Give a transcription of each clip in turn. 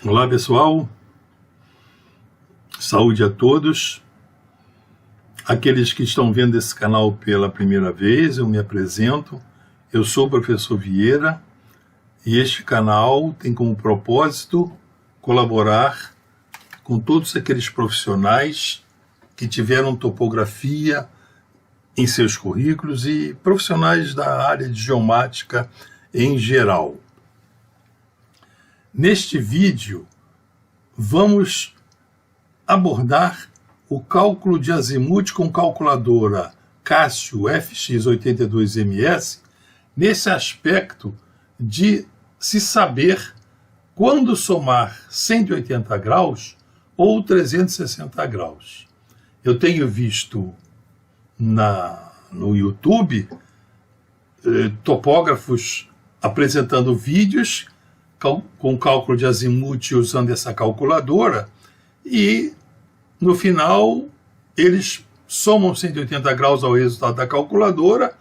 Olá pessoal, saúde a todos. Aqueles que estão vendo esse canal pela primeira vez, eu me apresento, eu sou o professor Vieira e este canal tem como propósito colaborar com todos aqueles profissionais que tiveram topografia em seus currículos e profissionais da área de geomática em geral. Neste vídeo, vamos abordar o cálculo de azimuth com calculadora Casio FX82MS nesse aspecto de se saber quando somar 180 graus ou 360 graus. Eu tenho visto no YouTube topógrafos apresentando vídeos com cálculo de azimuth usando essa calculadora e no final eles somam 180 graus ao resultado da calculadora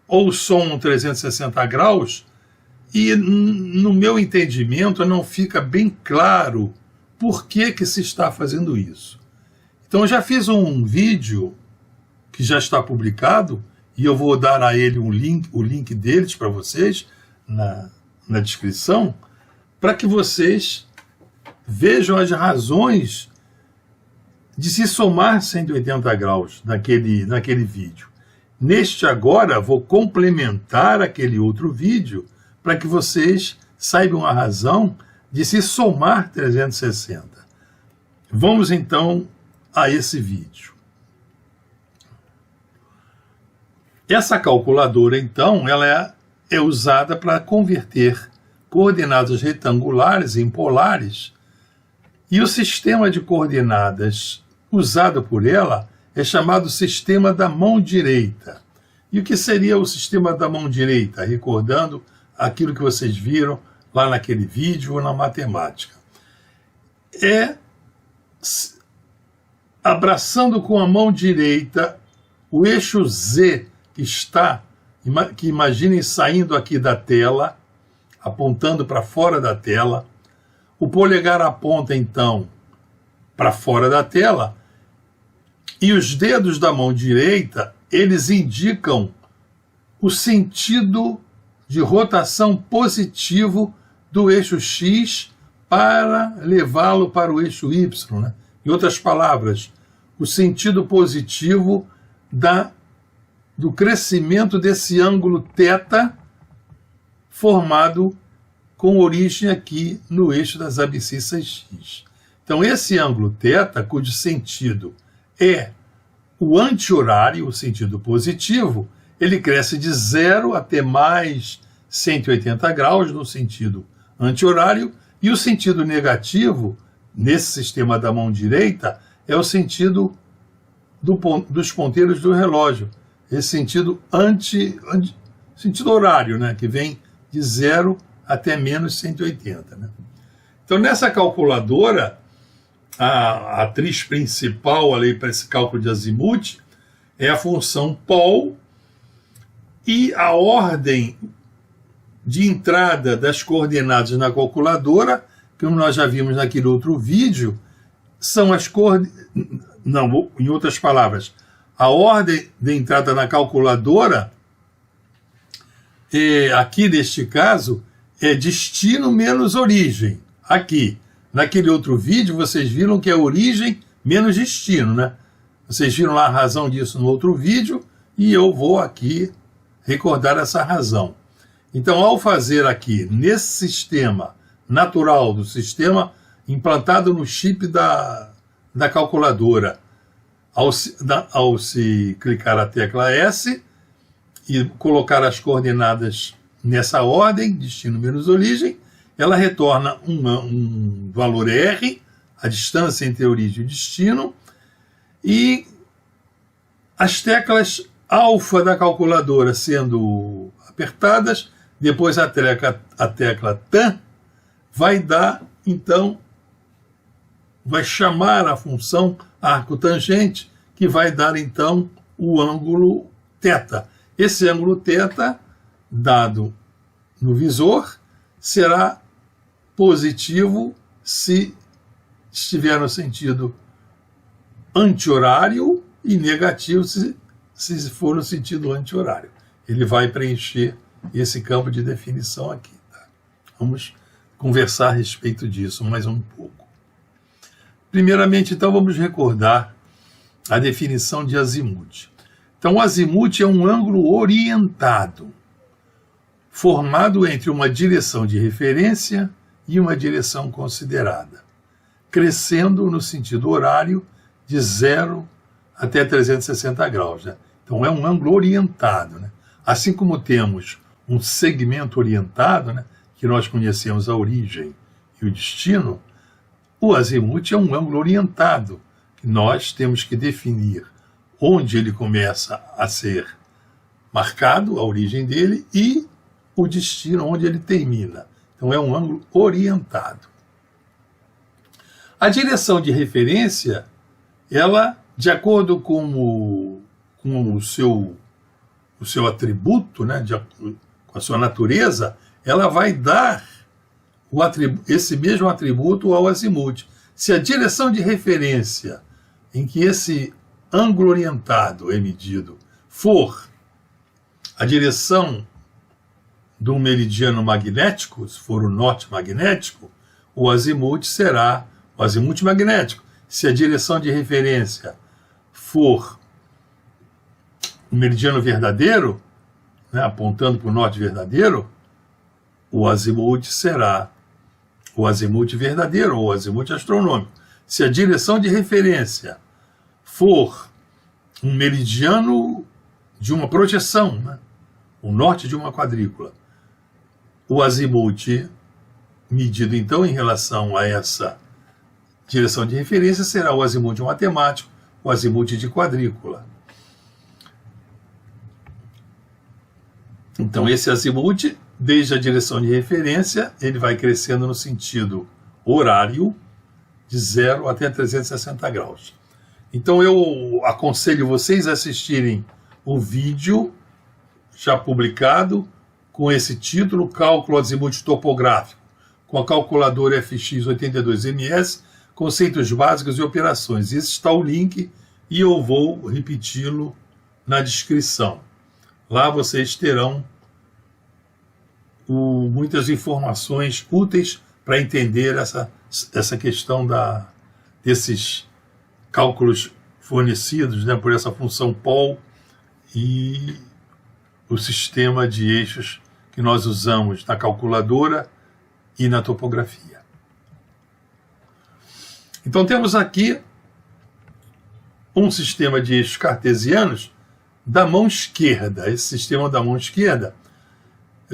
ou somam 360 graus e no meu entendimento não fica bem claro por que se está fazendo isso. Então eu já fiz um vídeo que já está publicado e eu vou dar a ele o link deles para vocês na descrição, para que vocês vejam as razões de se somar 180 graus naquele vídeo. Neste agora, vou complementar aquele outro vídeo para que vocês saibam a razão de se somar 360. Vamos então a esse vídeo. Essa calculadora, então, ela é usada para converter coordenadas retangulares em polares, e o sistema de coordenadas usado por ela é chamado sistema da mão direita. E o que seria o sistema da mão direita? Recordando aquilo que vocês viram lá naquele vídeo ou na matemática. É abraçando com a mão direita o eixo Z que imaginem saindo aqui da tela, apontando para fora da tela. O polegar aponta, então, para fora da tela, e os dedos da mão direita, eles indicam o sentido de rotação positivo do eixo X para levá-lo para o eixo Y, né? Em outras palavras, o sentido positivo do crescimento desse ângulo θ formado com origem aqui no eixo das abscissas X. Então esse ângulo θ, cujo sentido é o anti-horário, o sentido positivo, ele cresce de 0 até mais 180 graus no sentido anti-horário, e o sentido negativo, nesse sistema da mão direita, é o sentido dos ponteiros do relógio, esse sentido sentido horário, né, que vem de 0 até menos 180. Né? Então, nessa calculadora, a atriz principal para esse cálculo de azimuth é a função pol, e a ordem de entrada das coordenadas na calculadora, como nós já vimos naquele outro vídeo, são as coordenadas. Não, em outras palavras, a ordem de entrada na calculadora, aqui neste caso, é destino menos origem. Aqui, naquele outro vídeo, vocês viram que é origem menos destino, né? Vocês viram lá a razão disso no outro vídeo, e eu vou aqui recordar essa razão. Então, ao fazer aqui, nesse sistema natural do sistema implantado no chip da calculadora, ao se clicar a tecla S e colocar as coordenadas nessa ordem, destino menos origem, ela retorna um valor R, a distância entre a origem e o destino, e as teclas alfa da calculadora sendo apertadas, depois a tecla TAN vai dar, então, vai chamar a função arco tangente, que vai dar, então, o ângulo θ. Esse ângulo θ, dado no visor, será positivo se estiver no sentido anti-horário e negativo se for no sentido anti-horário. Ele vai preencher esse campo de definição aqui. Tá? Vamos conversar a respeito disso mais um pouco. Primeiramente, então, vamos recordar a definição de azimuth. Então, o azimuth é um ângulo orientado, formado entre uma direção de referência e uma direção considerada, crescendo no sentido horário de 0 até 360 graus. Né? Então, é um ângulo orientado. Né? Assim como temos um segmento orientado, né, que nós conhecemos a origem e o destino, o azimuth é um ângulo orientado, que nós temos que definir onde ele começa a ser marcado, a origem dele, e o destino, onde ele termina. Então é um ângulo orientado. A direção de referência, ela, de acordo com o seu atributo, né, com a sua natureza, ela vai dar esse mesmo atributo ao azimuth. Se a direção de referência em que esse ângulo orientado é medido for a direção do meridiano magnético, se for o norte magnético, o azimuth será o azimuth magnético. Se a direção de referência for o meridiano verdadeiro, né, apontando para o norte verdadeiro, o azimuth será o azimuth verdadeiro, ou o azimuth astronômico. Se a direção de referência for um meridiano de uma projeção, né, o norte de uma quadrícula, o azimuth medido então em relação a essa direção de referência será o azimuth matemático, o azimuth de quadrícula. Então esse azimuth, desde a direção de referência, ele vai crescendo no sentido horário de 0 até 360 graus. Então eu aconselho vocês a assistirem o vídeo já publicado com esse título, Cálculo Azimuth Topográfico, com a calculadora FX82MS, conceitos básicos e operações. Esse está o link e eu vou repeti-lo na descrição. Lá vocês terão muitas informações úteis para entender essa questão desses cálculos fornecidos, né, por essa função pol e o sistema de eixos que nós usamos na calculadora e na topografia. Então temos aqui um sistema de eixos cartesianos da mão esquerda. Esse sistema da mão esquerda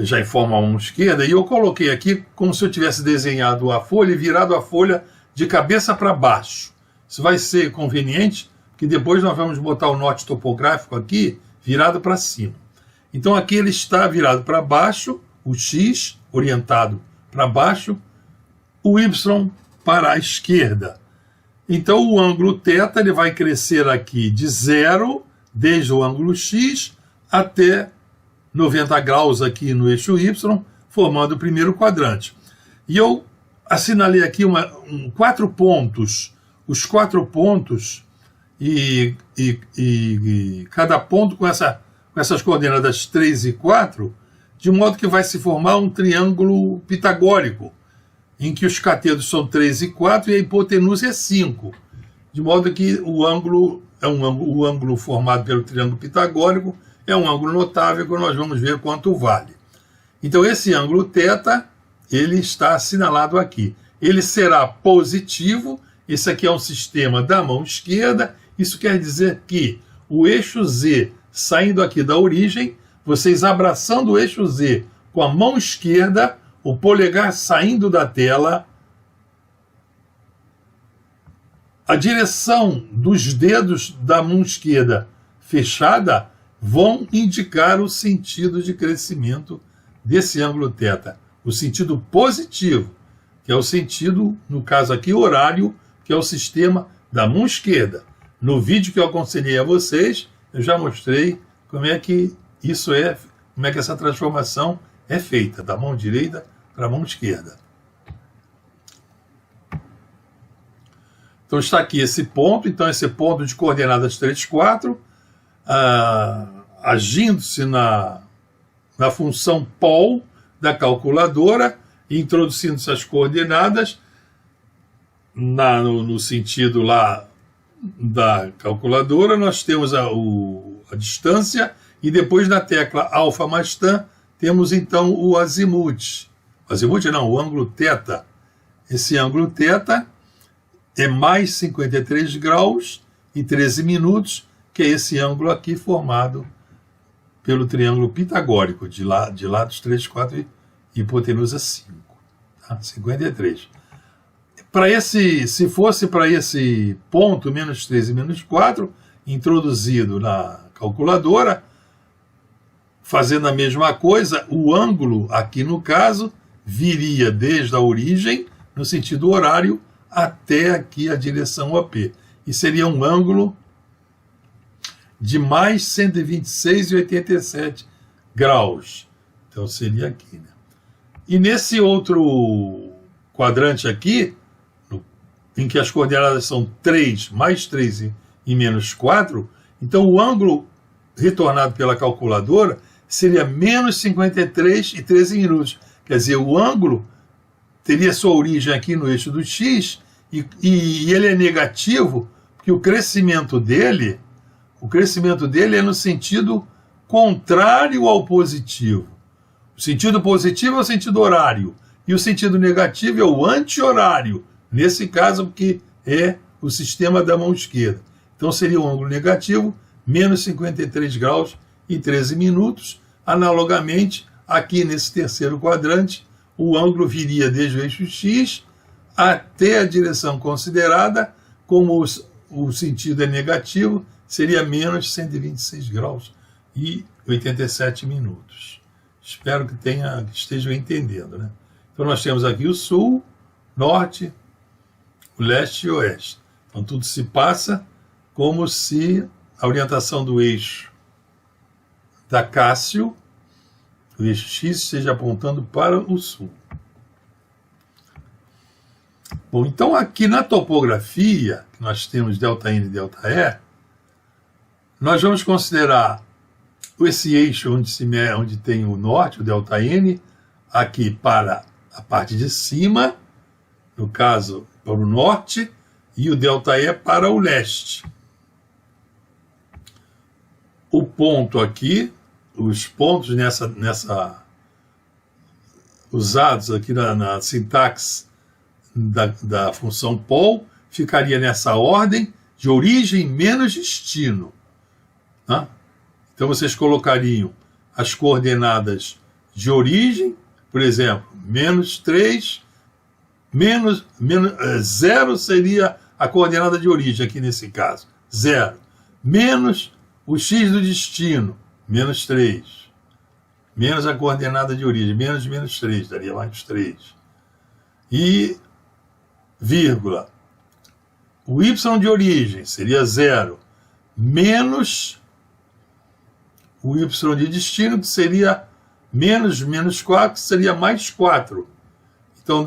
já informa a mão esquerda, e eu coloquei aqui como se eu tivesse desenhado a folha e virado a folha de cabeça para baixo. Isso vai ser conveniente, porque depois nós vamos botar o norte topográfico aqui virado para cima. Então aqui ele está virado para baixo, o X orientado para baixo, o Y para a esquerda. Então o ângulo θ ele vai crescer aqui de 0, desde o ângulo X até 90 graus aqui no eixo Y, formando o primeiro quadrante. E eu assinalei aqui 4 pontos, os 4 pontos, e cada ponto com essas coordenadas 3 e 4, de modo que vai se formar um triângulo pitagórico, em que os catetos são 3 e 4 e a hipotenusa é 5. De modo que o ângulo formado pelo triângulo pitagórico é um ângulo notável que nós vamos ver quanto vale. Então esse ângulo θ, ele está assinalado aqui. Ele será positivo, esse aqui é um sistema da mão esquerda, isso quer dizer que o eixo Z saindo aqui da origem, vocês abraçando o eixo Z com a mão esquerda, o polegar saindo da tela, a direção dos dedos da mão esquerda fechada vão indicar o sentido de crescimento desse ângulo θ, o sentido positivo, que é o sentido, no caso aqui, horário, que é o sistema da mão esquerda. No vídeo que eu aconselhei a vocês, eu já mostrei como é que isso é, como é que essa transformação é feita, da mão direita para a mão esquerda. Então está aqui esse ponto, então esse ponto de coordenadas 3, 4, agindo-se na função pol da calculadora, introduzindo-se as coordenadas no sentido lá da calculadora, nós temos a distância, e depois na tecla alfa mais tan, temos então o azimuth. O azimuth não, o ângulo θ. Esse ângulo θ é mais 53 graus e 13 minutos, que é esse ângulo aqui formado pelo triângulo pitagórico, de lados 3, 4 e hipotenusa 5. Tá? 53. Se fosse para esse ponto, menos 13 e menos 4, introduzido na calculadora, fazendo a mesma coisa, o ângulo, aqui no caso, viria desde a origem, no sentido horário, até aqui a direção OP. E seria um ângulo de mais 126,87 graus. Então seria aqui, né? E nesse outro quadrante aqui, em que as coordenadas são 3, mais 3 e menos 4, então o ângulo retornado pela calculadora seria menos 53 e 13 minutos. Quer dizer, o ângulo teria sua origem aqui no eixo do x, e ele é negativo, porque o crescimento dele é no sentido contrário ao positivo. O sentido positivo é o sentido horário, e o sentido negativo é o anti-horário, nesse caso, porque é o sistema da mão esquerda. Então seria um ângulo negativo, menos 53 graus e 13 minutos. Analogamente, aqui nesse terceiro quadrante, o ângulo viria desde o eixo x até a direção considerada, como o sentido é negativo, seria menos 126 graus e 87 minutos. Espero que estejam entendendo, né? Então nós temos aqui o sul, norte, o leste e o oeste. Então tudo se passa como se a orientação do eixo da Cássio, o eixo x, esteja apontando para o sul. Bom, então aqui na topografia, que nós temos ΔN e ΔE, nós vamos considerar esse eixo onde tem o norte, o ΔN, aqui para a parte de cima, no caso para o norte, e o ΔE para o leste. O ponto aqui, os pontos usados aqui na sintaxe da função pol, ficaria nessa ordem de origem menos destino. Tá? Então vocês colocariam as coordenadas de origem, por exemplo, menos 3, zero seria a coordenada de origem aqui nesse caso, 0, menos o x do destino, menos 3, menos a coordenada de origem, menos 3, daria mais 3, e vírgula, o y de origem seria 0, menos o y de destino, que seria menos 4, que seria mais 4. Então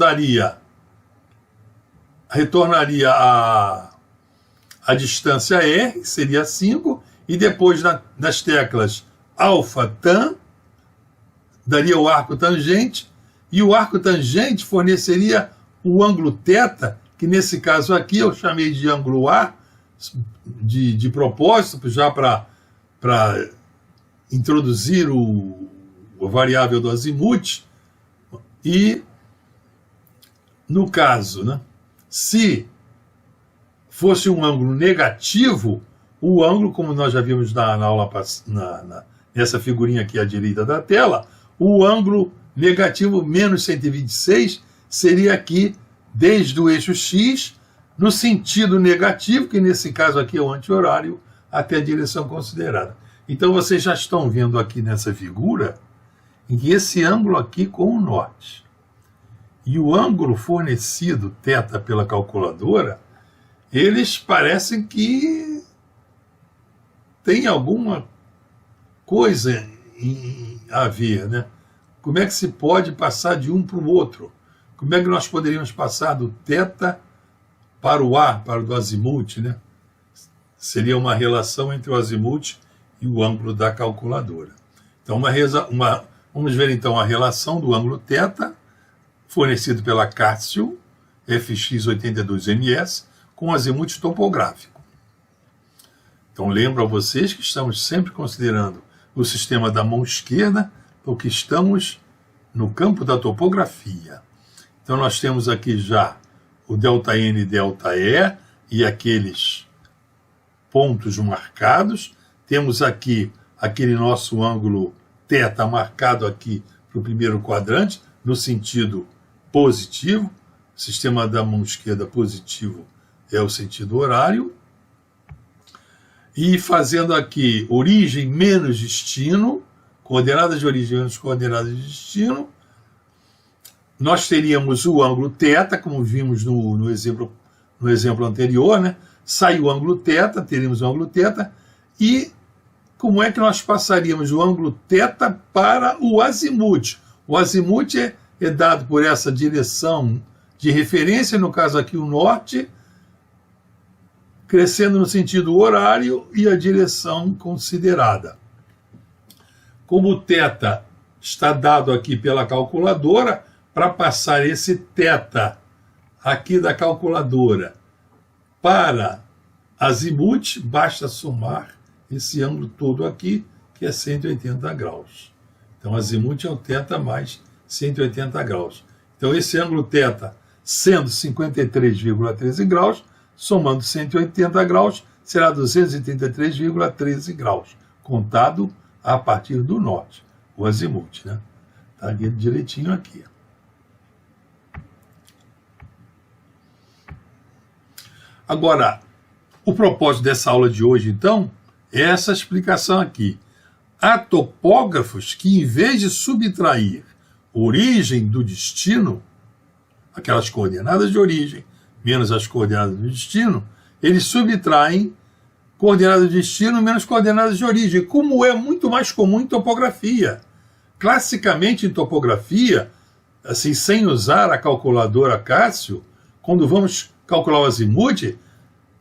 retornaria a distância R, que seria 5, e depois nas teclas alfa tan, daria o arco tangente, e o arco tangente forneceria o ângulo θ, que nesse caso aqui eu chamei de ângulo A, de propósito, já para introduzir a variável do azimuth. E no caso, né, se fosse um ângulo negativo, o ângulo, como nós já vimos na aula nessa figurinha aqui à direita da tela, o ângulo negativo menos 126 seria aqui desde o eixo x, no sentido negativo, que nesse caso aqui é o anti-horário, até a direção considerada. Então vocês já estão vendo aqui nessa figura em que esse ângulo aqui com o norte e o ângulo fornecido, θ, pela calculadora, eles parecem que tem alguma coisa a ver, né? Como é que se pode passar de um para o outro? Como é que nós poderíamos passar do θ para o A, para o do azimuth, né? Seria uma relação entre o azimuth e o ângulo da calculadora. Então, vamos ver então a relação do ângulo θ, fornecido pela Casio, FX82MS, com o azimuth topográfico. Então, lembro a vocês que estamos sempre considerando o sistema da mão esquerda, porque estamos no campo da topografia. Então, nós temos aqui já o ΔN e ΔE e aqueles pontos marcados. Temos aqui aquele nosso ângulo θ marcado aqui para o primeiro quadrante, no sentido positivo. O sistema da mão esquerda positivo é o sentido horário. E fazendo aqui origem menos destino, coordenadas de origem menos coordenadas de destino, nós teríamos o ângulo θ, como vimos no exemplo anterior, né? Sai o ângulo θ, teríamos o ângulo θ, e como é que nós passaríamos o ângulo θ para o azimuth? O azimuth é dado por essa direção de referência, no caso aqui o norte, crescendo no sentido horário e a direção considerada. Como o θ está dado aqui pela calculadora, para passar esse θ aqui da calculadora para azimuth, basta somar esse ângulo todo aqui, que é 180 graus. Então, azimuth é o θ mais 180 graus. Então, esse ângulo θ, sendo 53,13 graus, somando 180 graus, será 233,13 graus, contado a partir do norte, o azimuth, né? Está direitinho aqui. Agora, o propósito dessa aula de hoje, então, é essa explicação aqui. Há topógrafos que, em vez de subtrair origem do destino, aquelas coordenadas de origem, menos as coordenadas do destino, eles subtraem coordenadas de destino menos coordenadas de origem, como é muito mais comum em topografia. Classicamente, em topografia, assim, sem usar a calculadora Casio, quando vamos calcular o azimuth,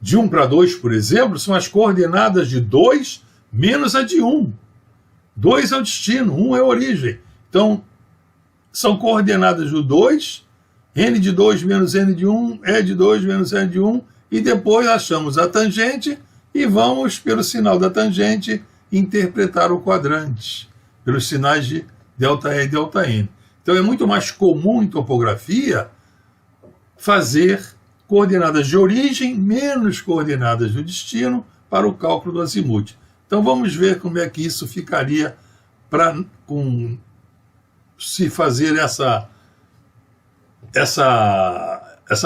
de 1 para 2, por exemplo, são as coordenadas de 2 menos a de 1. 2 é o destino, 1 é a origem. Então, são coordenadas do 2, n de 2 menos n de 1, e de 2 menos e de 1, e depois achamos a tangente e vamos, pelo sinal da tangente, interpretar o quadrante, pelos sinais de ΔE e ΔN. Então, é muito mais comum em topografia fazer coordenadas de origem menos coordenadas do destino para o cálculo do azimuth. Então vamos ver como é que isso ficaria para se fazer essa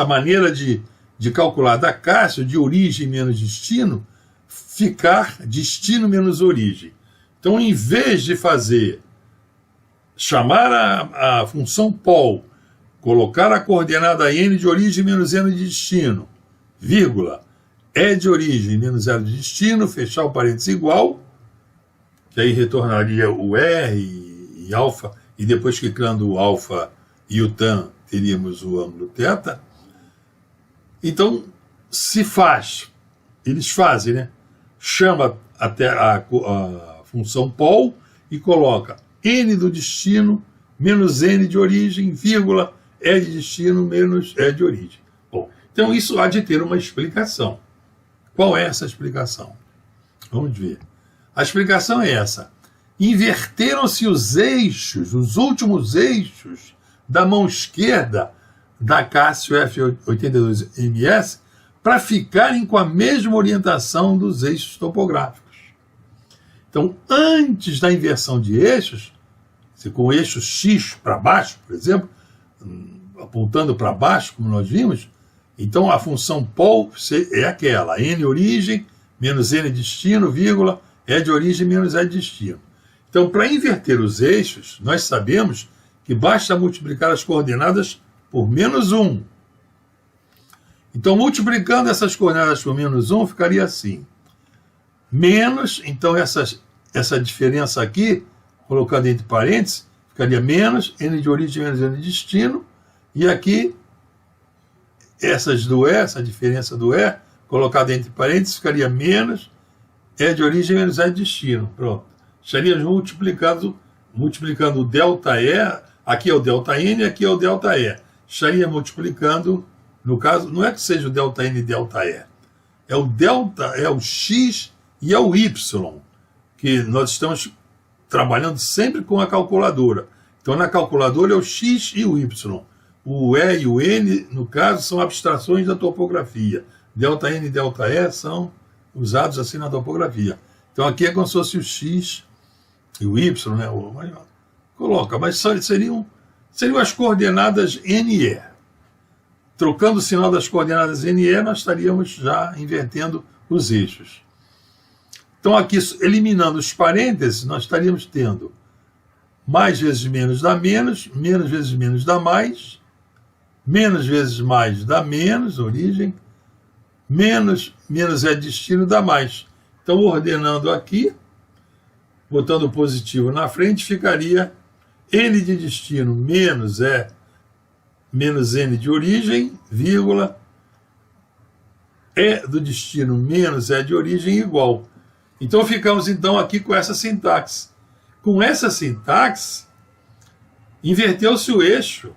maneira de calcular da Casio, de origem menos destino, ficar destino menos origem. Então, em vez de chamar a função pol, colocar a coordenada n de origem menos n de destino, vírgula, e de origem menos zero de destino, fechar o parênteses igual, que aí retornaria o R e alfa, e depois clicando o alfa e o tan, teríamos o ângulo θ. Então, eles fazem, né? Chama até a função pol e coloca n do destino menos n de origem, vírgula, e de destino menos e de origem. Bom, então isso há de ter uma explicação. Qual é essa explicação? Vamos ver. A explicação é essa. Inverteram-se os eixos, os últimos eixos da mão esquerda da Casio F82MS para ficarem com a mesma orientação dos eixos topográficos. Então, antes da inversão de eixos, com o eixo X para baixo, por exemplo, apontando para baixo, como nós vimos, então a função pol é aquela, n origem menos n destino, vírgula, e de origem menos e de destino. Então, para inverter os eixos, nós sabemos que basta multiplicar as coordenadas por menos 1. Então, multiplicando essas coordenadas por menos 1, ficaria assim. Menos, então essa diferença aqui, colocando entre parênteses, ficaria menos n de origem menos n de destino, e aqui essas do E, essa diferença do E, colocada entre parênteses, ficaria menos E de origem menos E de destino. Pronto. Estaríamos multiplicando o delta E, aqui é o delta N, aqui é o delta E. Estaria multiplicando, no caso, não é que seja o delta N e delta E, é o delta, é o X e é o Y, que nós estamos trabalhando sempre com a calculadora. Então, na calculadora é o X e o Y. O E e o N, no caso, são abstrações da topografia. Delta N e delta E são usados assim na topografia. Então, aqui é como se fosse o X e o Y, né? Coloca, mas seriam as coordenadas N e E. Trocando o sinal das coordenadas N e E, nós estaríamos já invertendo os eixos. Então, aqui, eliminando os parênteses, nós estaríamos tendo mais vezes menos dá menos, menos vezes menos dá mais, menos vezes mais dá menos, origem, menos é destino, dá mais. Então, ordenando aqui, botando o positivo na frente, ficaria N de destino menos N de origem, vírgula, E do destino menos E de origem igual. Então, ficamos então aqui com essa sintaxe. Com essa sintaxe, inverteu-se o eixo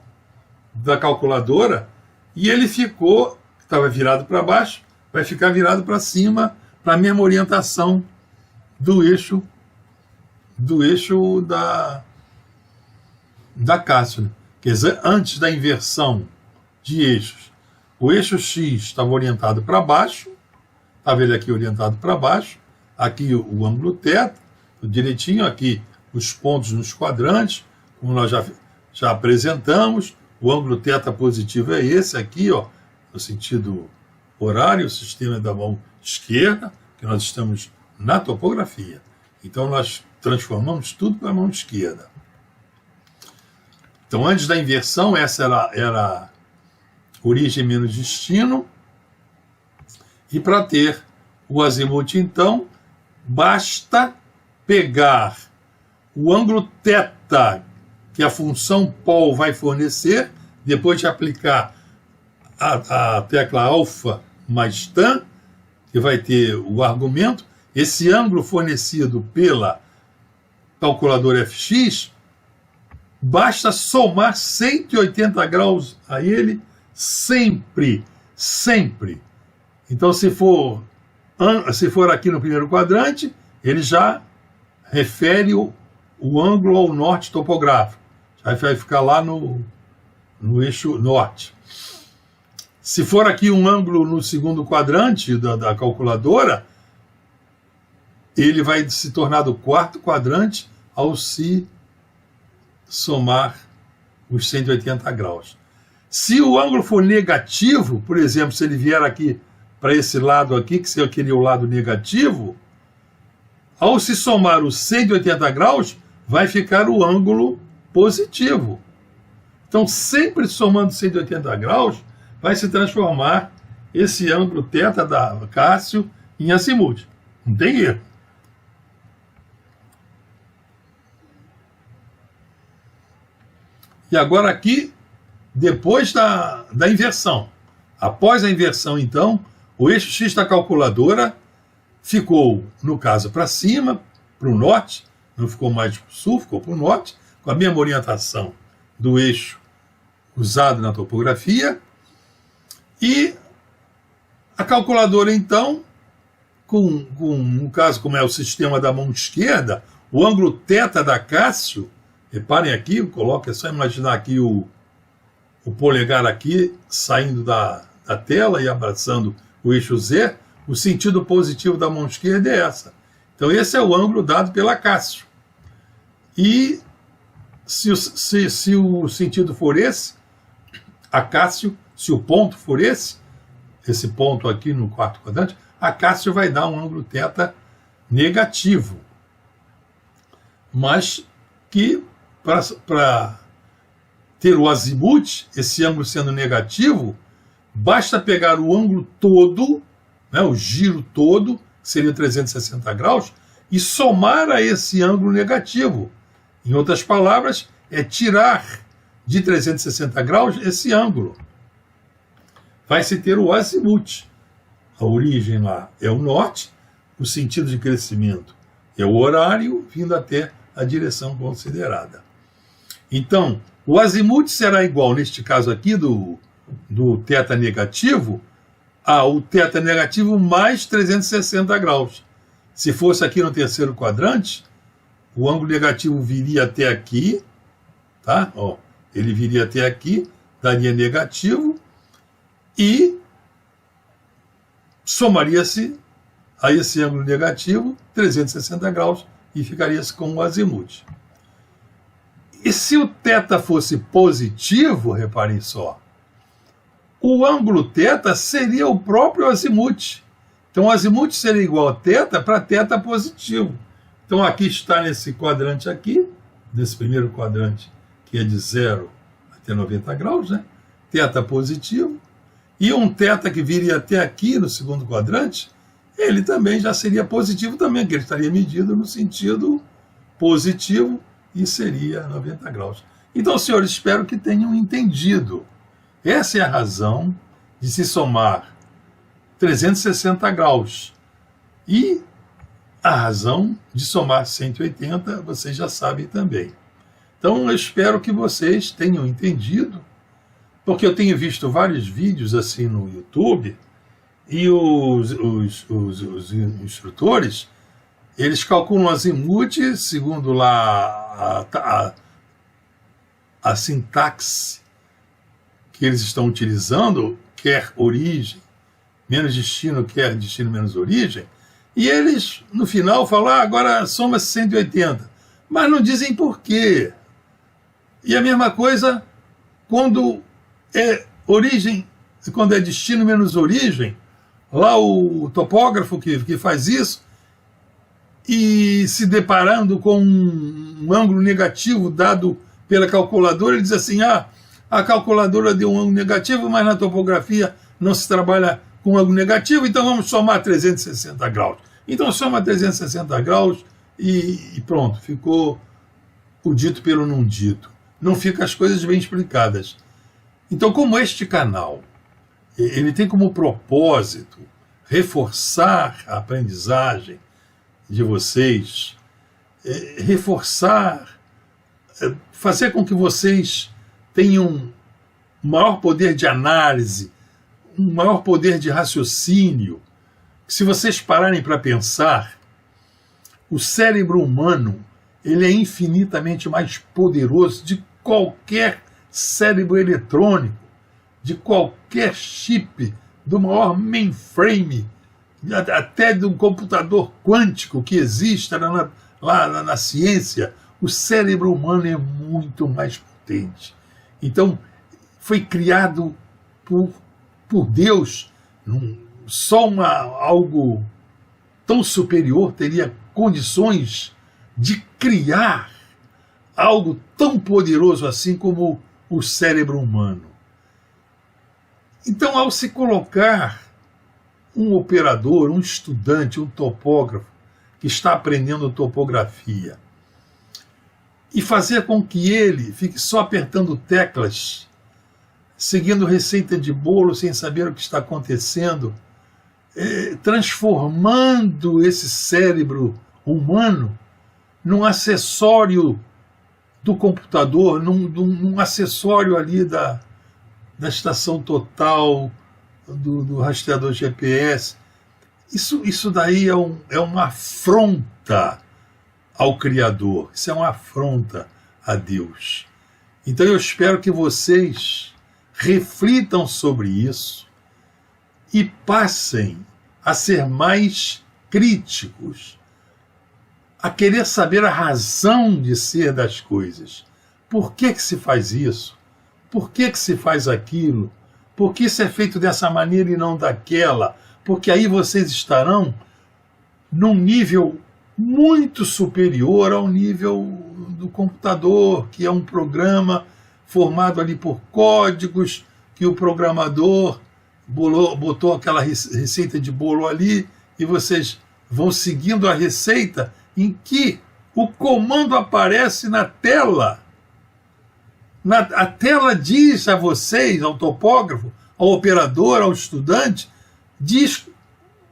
da calculadora e ele ficou, estava virado para baixo, vai ficar virado para cima, para a mesma orientação do eixo da Cássio. Quer dizer, antes da inversão de eixos, o eixo X estava orientado para baixo, estava ele aqui orientado para baixo, aqui o ângulo θ, direitinho, aqui os pontos nos quadrantes, como nós já apresentamos, o ângulo θ positivo é esse aqui, ó, no sentido horário, o sistema é da mão esquerda, que nós estamos na topografia. Então nós transformamos tudo para a mão esquerda. Então, antes da inversão, essa era origem menos destino, e para ter o azimuth, então, basta pegar o ângulo θ que a função pol vai fornecer, depois de aplicar a tecla alfa mais tan, que vai ter o argumento, esse ângulo fornecido pela calculadora FX, basta somar 180 graus a ele sempre. Então, se for aqui no primeiro quadrante, ele já refere o ângulo ao norte topográfico. Já vai ficar lá no eixo norte. Se for aqui um ângulo no segundo quadrante da calculadora, ele vai se tornar do quarto quadrante ao se somar os 180 graus. Se o ângulo for negativo, por exemplo, se ele vier aqui para esse lado aqui, que seria o lado negativo, ao se somar os 180 graus, vai ficar o ângulo positivo. Então, sempre somando 180 graus, vai se transformar esse ângulo θ da Cássio em azimuth. Não tem erro. E agora aqui, depois da inversão. Após a inversão, então, o eixo X da calculadora ficou, no caso, para cima, para o norte, não ficou mais para o sul, ficou para o norte, com a mesma orientação do eixo usado na topografia. E a calculadora, então, no caso, como é o sistema da mão esquerda, o ângulo θ da Cássio, reparem aqui, é só imaginar aqui o polegar aqui saindo da tela e abraçando o eixo Z, o sentido positivo da mão esquerda é essa. Então esse é o ângulo dado pela Cássio. E se o sentido for esse, a Cássio, se o ponto for esse ponto aqui no quarto quadrante, a Cássio vai dar um ângulo θ negativo. Mas que para ter o azimuth, esse ângulo sendo negativo, basta pegar o ângulo todo, né, o giro todo, que seria 360 graus, e somar a esse ângulo negativo. Em outras palavras, é tirar de 360 graus esse ângulo. vai se ter o azimuth. A origem lá é o norte, o sentido de crescimento é o horário, vindo até a direção considerada. Então, o azimuth será igual, neste caso aqui, do θ negativo, ao θ negativo mais 360 graus. Se fosse aqui no terceiro quadrante, o ângulo negativo viria até aqui, tá? Ó, ele viria até aqui, daria negativo, e somaria-se a esse ângulo negativo 360 graus e ficaria-se com o azimuth. E se o θ fosse positivo, reparem só, o ângulo θ seria o próprio azimuth. Então o azimuth seria igual a θ para θ positivo. Então aqui está nesse quadrante aqui, nesse primeiro quadrante, que é de 0 até 90 graus, né? θ positivo. E um θ que viria até aqui no segundo quadrante, ele também já seria positivo também, que ele estaria medido no sentido positivo e seria 90 graus. Então, senhores, espero que tenham entendido. Essa é a razão de se somar 360 graus. E a razão de somar 180, vocês já sabem também. Então, eu espero que vocês tenham entendido, porque eu tenho visto vários vídeos assim no YouTube, e os instrutores, eles calculam azimuth segundo lá a sintaxe que eles estão utilizando, quer origem menos destino, quer destino menos origem, e eles no final falam, agora soma 180, mas não dizem por quê. E a mesma coisa quando é origem, quando é destino menos origem, lá o topógrafo que faz isso, e se deparando com um ângulo negativo dado pela calculadora, ele diz assim, a calculadora deu um ângulo negativo, mas na topografia não se trabalha com ângulo negativo, então vamos somar 360 graus. Então soma 360 graus e pronto, ficou o dito pelo não dito. Não ficam as coisas bem explicadas. Então, como este canal, ele tem como propósito reforçar a aprendizagem de vocês, reforçar, fazer com que vocês tenham um maior poder de análise, um maior poder de raciocínio. Se vocês pararem para pensar, o cérebro humano, ele é infinitamente mais poderoso de qualquer cérebro eletrônico, de qualquer chip, do maior mainframe, até do computador quântico que existe lá na ciência. O cérebro humano é muito mais potente. Então, foi criado por Deus. Só algo tão superior teria condições de criar algo tão poderoso assim como o cérebro humano. Então, ao se colocar um operador, um estudante, um topógrafo que está aprendendo topografia e fazer com que ele fique só apertando teclas, seguindo receita de bolo sem saber o que está acontecendo, transformando esse cérebro humano num acessório do computador, num acessório ali da estação total, do rastreador GPS. Isso daí é uma afronta ao Criador, isso é uma afronta a Deus. Então eu espero que vocês reflitam sobre isso e passem a ser mais críticos, a querer saber a razão de ser das coisas. Por que se faz isso? Por que se faz aquilo? Por que isso é feito dessa maneira e não daquela? Porque aí vocês estarão num nível muito superior ao nível do computador, que é um programa formado ali por códigos que o programador botou aquela receita de bolo ali e vocês vão seguindo a receita em que o comando aparece na tela. A tela diz a vocês, ao topógrafo, ao operador, ao estudante, diz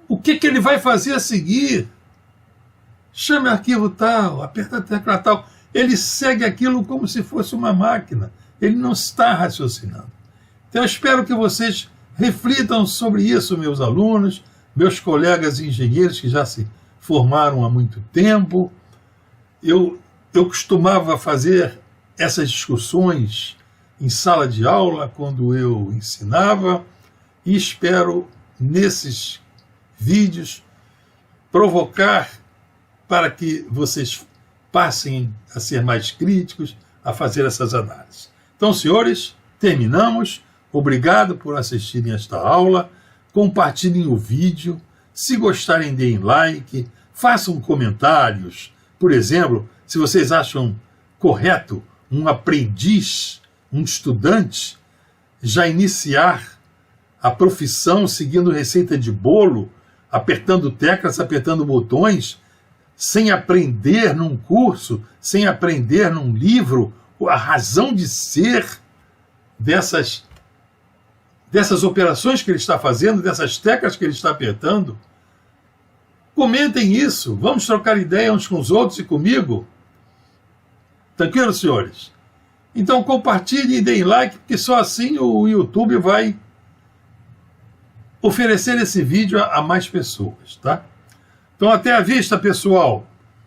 o que ele vai fazer a seguir. Chame arquivo tal, aperta a tecla tal. Ele segue aquilo como se fosse uma máquina. Ele não está raciocinando. Então eu espero que vocês reflitam sobre isso, meus alunos, meus colegas engenheiros que já se formaram há muito tempo. Eu costumava fazer essas discussões em sala de aula, quando eu ensinava, e espero, nesses vídeos, provocar para que vocês passem a ser mais críticos, a fazer essas análises. Então, senhores, terminamos. Obrigado por assistirem esta aula. Compartilhem o vídeo. Se gostarem, deem like. Façam comentários. Por exemplo, se vocês acham correto um aprendiz, um estudante, já iniciar a profissão seguindo receita de bolo, apertando teclas, apertando botões, sem aprender num curso, sem aprender num livro, a razão de ser dessas operações que ele está fazendo, dessas teclas que ele está apertando. Comentem isso, vamos trocar ideia uns com os outros e comigo. Tranquilo, senhores? Então compartilhem e deem like, porque só assim o YouTube vai oferecer esse vídeo a mais pessoas, tá? Então até a vista, pessoal!